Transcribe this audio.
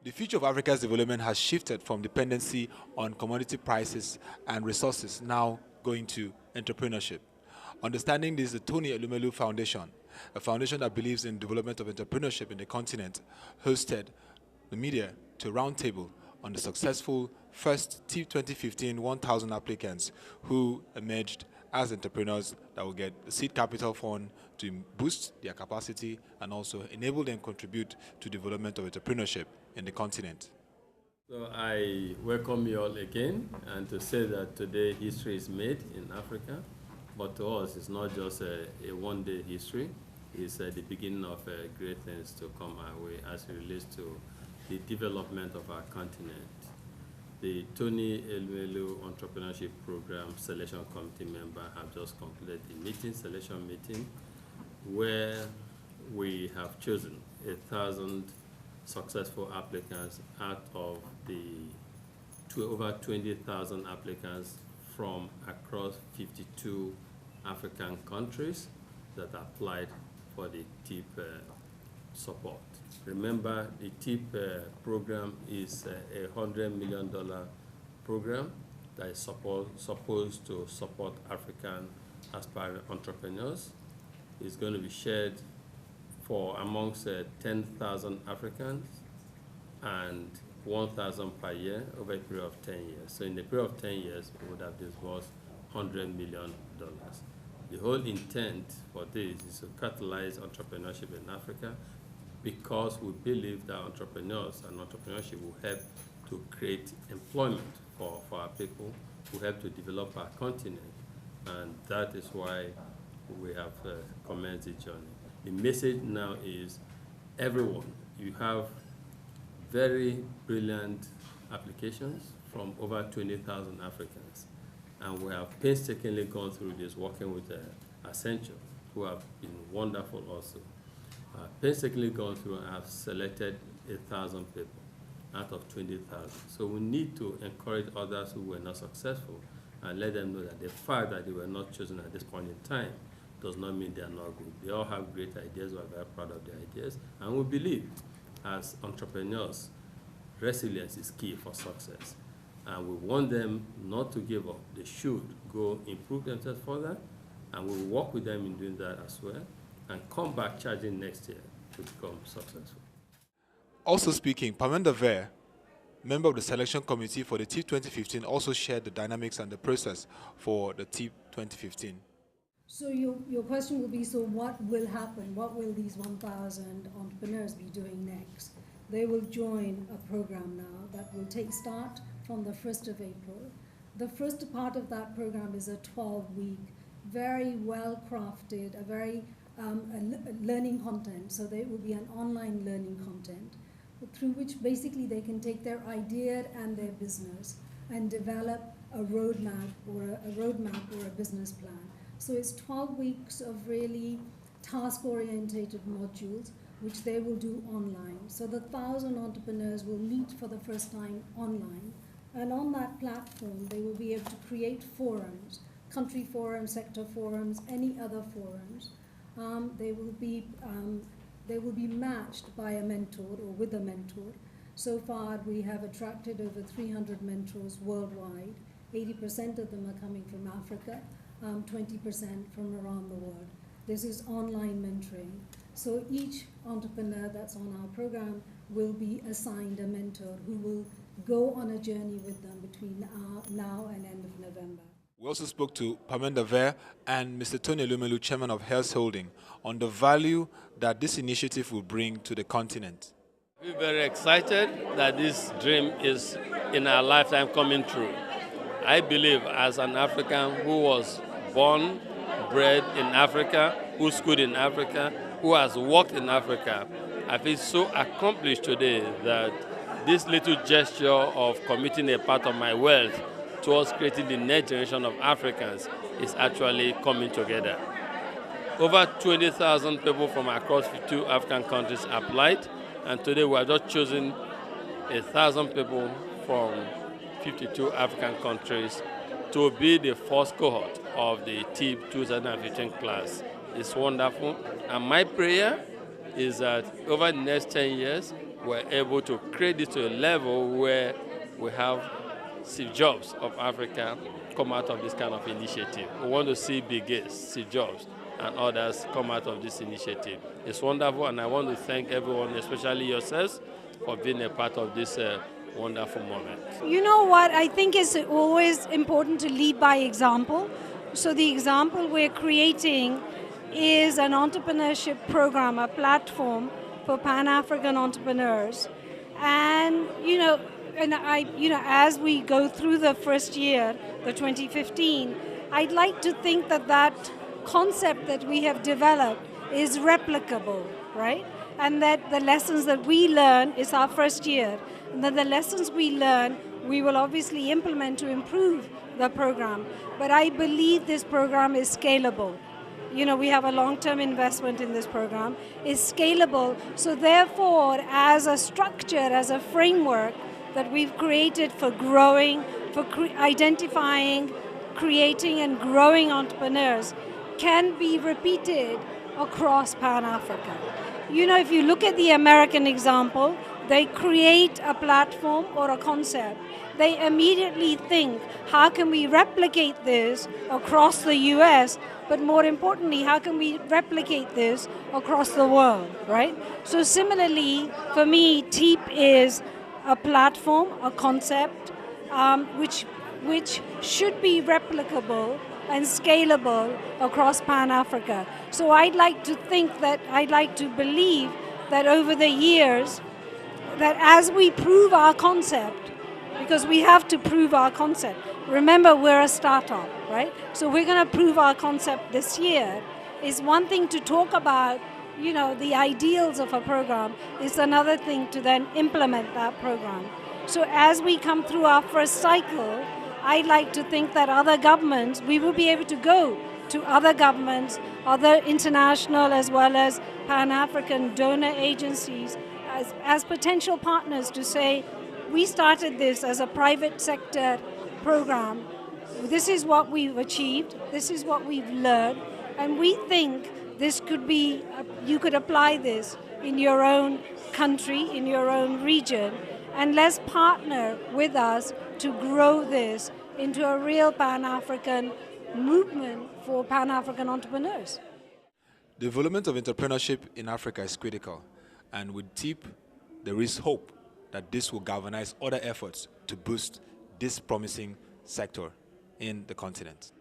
The future of Africa's development has shifted from dependency on commodity prices and resources now going to entrepreneurship. Understanding this, the Tony Elumelu Foundation, a foundation that believes in development of entrepreneurship in the continent, hosted the media to a roundtable on the successful first TIP 2015 1,000 applicants who emerged as entrepreneurs that will get the seed capital fund to boost their capacity and also enable them contribute to development of entrepreneurship in the continent. So I welcome you all again, and to say that today history is made in Africa, but to us it's not just a one-day history, it's the beginning of great things to come our way as it relates to the development of our continent. The Tony Elumelu Entrepreneurship Program Selection Committee member have just completed the selection meeting, where we have chosen 1,000 successful applicants out of the over 20,000 applicants from across 52 African countries that applied for the TIP support. Remember, the TIP program is a $100 million program that is supposed to support African aspiring entrepreneurs. It's going to be shared for amongst 10,000 Africans and 1,000 per year over a period of 10 years. So in the period of 10 years, we would have disbursed $100 million. The whole intent for this is to catalyze entrepreneurship in Africa, because we believe that entrepreneurs and entrepreneurship will help to create employment for our people, will help to develop our continent, and that is why we have commenced the journey. The message now is, everyone, you have very brilliant applications from over 20,000 Africans, and we have painstakingly gone through this, working with Accenture, who have been wonderful also. Painstakingly gone through and have selected 1,000 people out of 20,000. So we need to encourage others who were not successful and let them know that the fact that they were not chosen at this point in time does not mean they are not good. They all have great ideas. We are very proud of their ideas. And we believe, as entrepreneurs, resilience is key for success. And we want them not to give up. They should go improve themselves further, and we will work with them in doing that as well, and come back charging next year to become successful. Also speaking, Pamenda Ver, member of the selection committee for the TIP 2015, also shared the dynamics and the process for the TIP 2015. So your question will be, so what will happen? What will these 1,000 entrepreneurs be doing next? They will join a program now that will take start from the 1st of April. The first part of that program is a 12-week, very well-crafted, a very learning content. So there will be an online learning content through which basically they can take their idea and their business and develop a roadmap or a business plan. So it's 12 weeks of really task-orientated modules, which they will do online. So the 1,000 entrepreneurs will meet for the first time online, and on that platform they will be able to create forums, country forums, sector forums, any other forums. They will be matched by a mentor or with a mentor. So far we have attracted over 300 mentors worldwide. 80% of them are coming from Africa, 20% from around the world. This is online mentoring. So each entrepreneur that's on our program will be assigned a mentor who will go on a journey with them between now and end of November. We also spoke to Pamenda Ver and Mr. Tony Elumelu, chairman of Health Holding, on the value that this initiative will bring to the continent. We're very excited that this dream is in our lifetime coming true. I believe, as an African who was born, bred in Africa, who schooled in Africa, who has worked in Africa, I feel so accomplished today that this little gesture of committing a part of my wealth towards creating the next generation of Africans is actually coming together. Over 20,000 people from across 52 African countries applied, and today we are just choosing 1,000 people from 52 African countries to be the first cohort of the TIP 2015 class. It's wonderful, and my prayer is that over the next 10 years, we're able to create it to a level where we have Steve Jobs of Africa come out of this kind of initiative. We want to see Bill Gates, Steve Jobs, and others come out of this initiative. It's wonderful, and I want to thank everyone, especially yourselves, for being a part of this wonderful moment. You know what, I think it's always important to lead by example. So the example we're creating is an entrepreneurship program, a platform for Pan-African entrepreneurs. And, as we go through the first year, the 2015, I'd like to think that that concept that we have developed is replicable, right? And that the lessons that we learn is our first year. And that the lessons we learn, we will obviously implement to improve the program. But I believe this program is scalable. We have a long-term investment in this program. It's scalable. So therefore, as a structure, as a framework that we've created for growing, for identifying, creating and growing entrepreneurs, can be repeated across Pan-Africa. If you look at the American example, they create a platform or a concept. They immediately think, how can we replicate this across the US? But more importantly, how can we replicate this across the world, right? So similarly, for me, TEEP is a platform, a concept, which should be replicable and scalable across Pan-Africa. So I'd like to believe that over the years, that as we prove our concept, because we have to prove our concept. Remember, we're a startup, right? So we're going to prove our concept this year. It's one thing to talk about, the ideals of a program. It's another thing to then implement that program. So as we come through our first cycle, I'd like to think that other governments, we will be able to go to other governments, other international as well as Pan-African donor agencies as potential partners to say, we started this as a private sector program. This is what we've achieved. This is what we've learned. And we think this could be, you could apply this in your own country, in your own region. And let's partner with us to grow this into a real Pan-African movement for Pan-African entrepreneurs. Development of entrepreneurship in Africa is critical. And with TEEP, there is hope that this will galvanize other efforts to boost this promising sector in the continent.